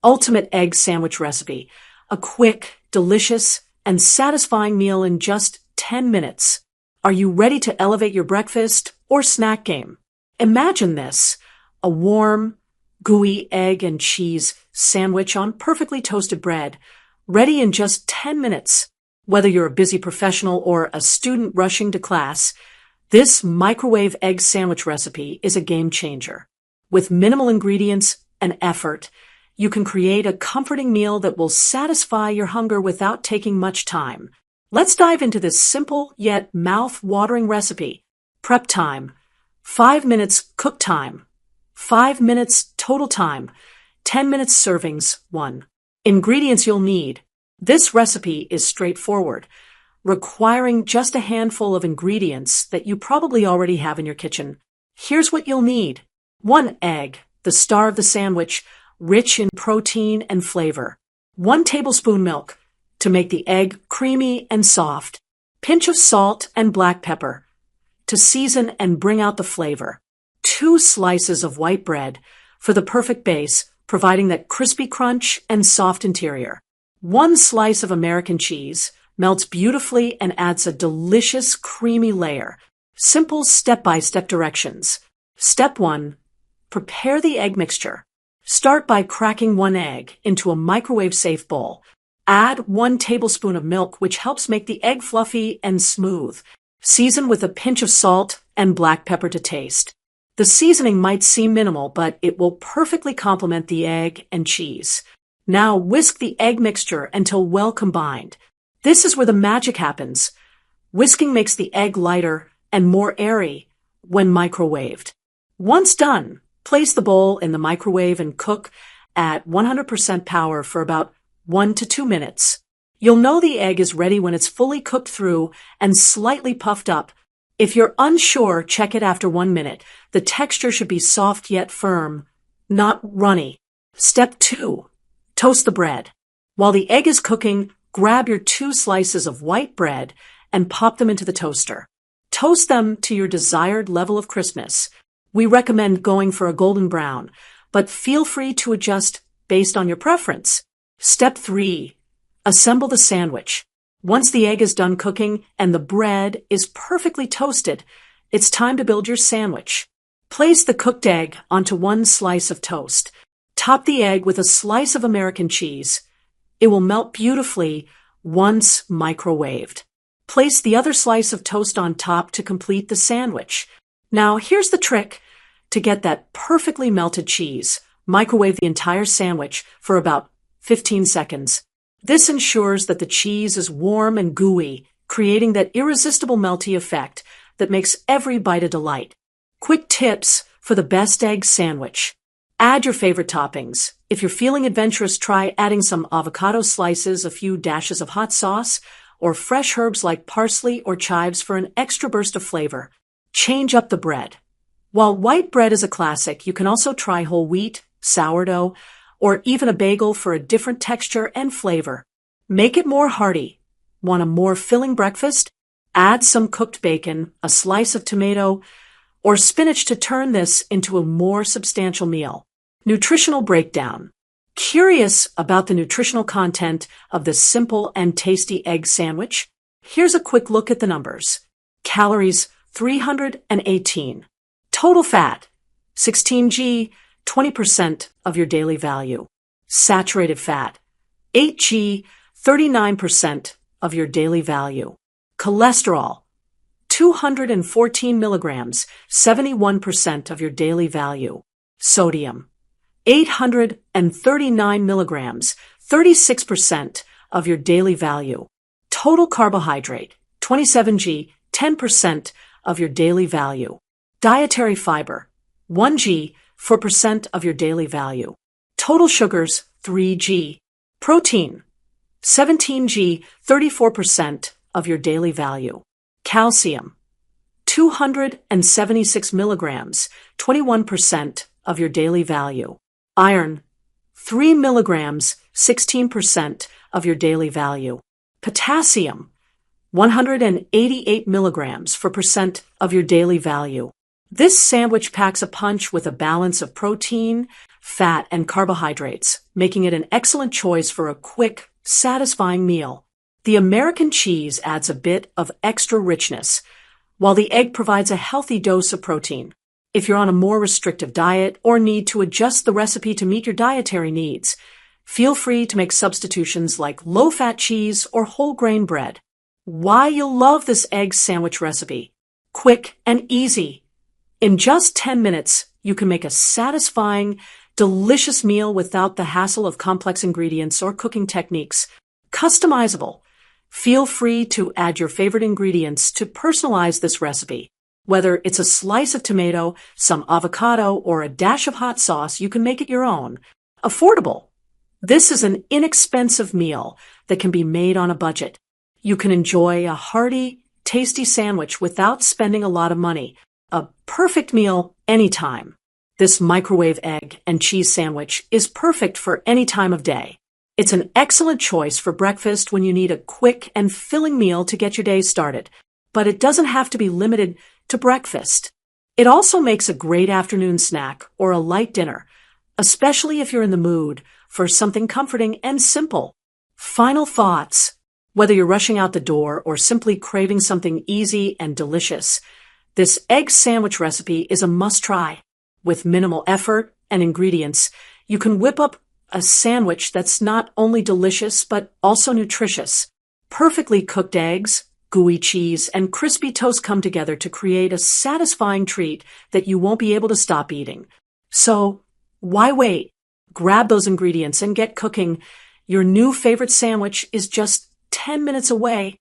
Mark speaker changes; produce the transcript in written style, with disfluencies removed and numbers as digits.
Speaker 1: ultimate egg sandwich recipe. A quick, delicious, and satisfying meal in just 10 minutes. Are you ready to elevate your breakfast or snack game? Imagine this: a warm, gooey egg and cheese sandwich on perfectly toasted bread, ready in just 10 minutes. Whether you're a busy professional or a student rushing to class, this microwave egg sandwich recipe is a game changer. With minimal ingredients and effort, you can create a comforting meal that will satisfy your hunger without taking much time. Let's dive into this simple yet mouth-watering recipe. Prep time: 5 minutes cook time, 5 minutes total time, 10 minutes servings, 1. Ingredients you'll need. This recipe is straightforward, requiring just a handful of ingredients that you probably already have in your kitchen. Here's what you'll need: 1 egg, the star of the sandwich, rich in protein and flavor. 1 tablespoon milk to make the egg creamy and soft. Pinch of salt and black pepper to season and bring out the flavor. 2 slices of white bread for the perfect base, providing that crispy crunch and soft interior. 1 slice of American cheese melts beautifully and adds a delicious creamy layer. Simple step-by-step directions. Step 1. Prepare the egg mixture. Start by cracking 1 egg into a microwave-safe bowl. Add 1 tablespoon of milk, which helps make the egg fluffy and smooth. Season with a pinch of salt and black pepper to taste. The seasoning might seem minimal, but it will perfectly complement the egg and cheese. Now whisk the egg mixture until well combined. This is where the magic happens. Whisking makes the egg lighter and more airy when microwaved. Once done, place the bowl in the microwave and cook at 100% power for about 1 to 2 minutes. You'll know the egg is ready when it's fully cooked through and slightly puffed up. If you're unsure, check it after 1 minute. The texture should be soft yet firm, not runny. Step 2. Toast the bread. While the egg is cooking, grab your 2 slices of white bread and pop them into the toaster. Toast them to your desired level of crispness. We recommend going for a golden brown, but feel free to adjust based on your preference. Step 3. Assemble the sandwich. Once the egg is done cooking and the bread is perfectly toasted, it's time to build your sandwich. Place the cooked egg onto 1 slice of toast. Top the egg with a slice of American cheese. It will melt beautifully once microwaved. Place the other slice of toast on top to complete the sandwich. Now, here's the trick to get that perfectly melted cheese. Microwave the entire sandwich for about 15 seconds. This ensures that the cheese is warm and gooey, creating that irresistible melty effect that makes every bite a delight. Quick tips for the best egg sandwich. Add your favorite toppings. If you're feeling adventurous, try adding some avocado slices, a few dashes of hot sauce, or fresh herbs like parsley or chives for an extra burst of flavor. Change up the bread. While white bread is a classic, you can also try whole wheat, sourdough, or even a bagel for a different texture and flavor. Make it more hearty. Want a more filling breakfast? Add some cooked bacon, a slice of tomato, or spinach to turn this into a more substantial meal. Nutritional breakdown. Curious about the nutritional content of this simple and tasty egg sandwich? Here's a quick look at the numbers. Calories, 318. Total fat, 16g, 20% of your daily value. Saturated fat, 8g, 39% of your daily value. Cholesterol, 214 milligrams, 71% of your daily value. Sodium, 839 milligrams, 36% of your daily value. Total carbohydrate, 27g, 10% of your daily value. Dietary fiber, 1g, 4% of your daily value. Total sugars, 3g. Protein, 17g, 34% of your daily value. Calcium, 276 milligrams, 21% of your daily value. Iron, 3 milligrams, 16% of your daily value. Potassium, 188 milligrams, 4% of your daily value. This sandwich packs a punch with a balance of protein, fat, and carbohydrates, making it an excellent choice for a quick, satisfying meal. The American cheese adds a bit of extra richness, while the egg provides a healthy dose of protein. If you're on a more restrictive diet or need to adjust the recipe to meet your dietary needs, feel free to make substitutions like low-fat cheese or whole grain bread. Why you'll love this egg sandwich recipe. Quick and easy. In just 10 minutes, you can make a satisfying, delicious meal without the hassle of complex ingredients or cooking techniques. Customizable. Feel free to add your favorite ingredients to personalize this recipe. Whether it's a slice of tomato, some avocado, or a dash of hot sauce, you can make it your own. Affordable. This is an inexpensive meal that can be made on a budget. You can enjoy a hearty, tasty sandwich without spending a lot of money. A perfect meal anytime. This microwave egg and cheese sandwich is perfect for any time of day. It's an excellent choice for breakfast when you need a quick and filling meal to get your day started. But it doesn't have to be limited to breakfast. It also makes a great afternoon snack or a light dinner, especially if you're in the mood for something comforting and simple. Final thoughts. Whether you're rushing out the door or simply craving something easy and delicious, this egg sandwich recipe is a must-try. With minimal effort and ingredients, you can whip up a sandwich that's not only delicious but also nutritious. Perfectly cooked eggs, gooey cheese, and crispy toast come together to create a satisfying treat that you won't be able to stop eating. So, why wait? Grab those ingredients and get cooking. Your new favorite sandwich is just 10 minutes away.